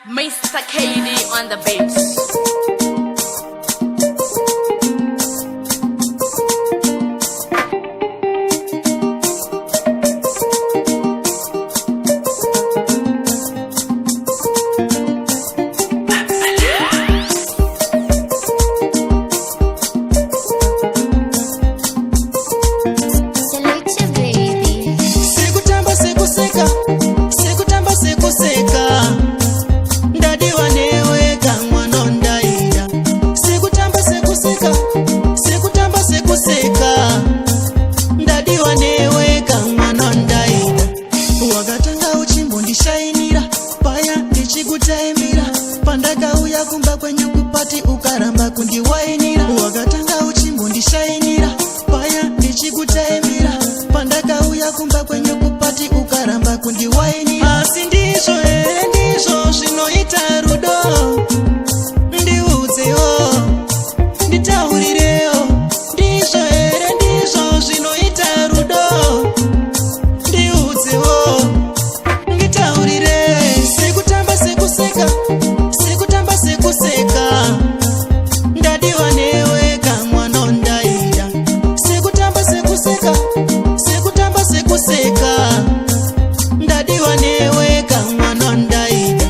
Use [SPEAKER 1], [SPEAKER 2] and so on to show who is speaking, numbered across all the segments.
[SPEAKER 1] Mr. KD on the beats.
[SPEAKER 2] Pandakauya kumba kwenye kupati ukaramba kundiwainira. Wakatanga uchimbundishainira paya ndichikutaimira. Pandakauya kumba kwenye kupati ukaramba kundiwainira. Asi ndizvo here ndizvo zvinoita rudo. Ndiudzewo nditaurirewo. Ndizvo here ndizvo zvinoita rudo. Ndiudzewo nditaurire. Sekutamba sekuseka sekuseka ndadiwa newe kamwana undaida. Sekutamba sekuseka ndadiwa newe kamwana undaida.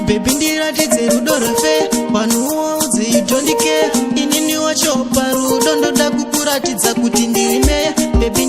[SPEAKER 2] Baby ndiratidze rudo rwefe vanhuwo udziitondike. Inini wacho parudo ndoda kukuratidza kuti ndiri meya. Baby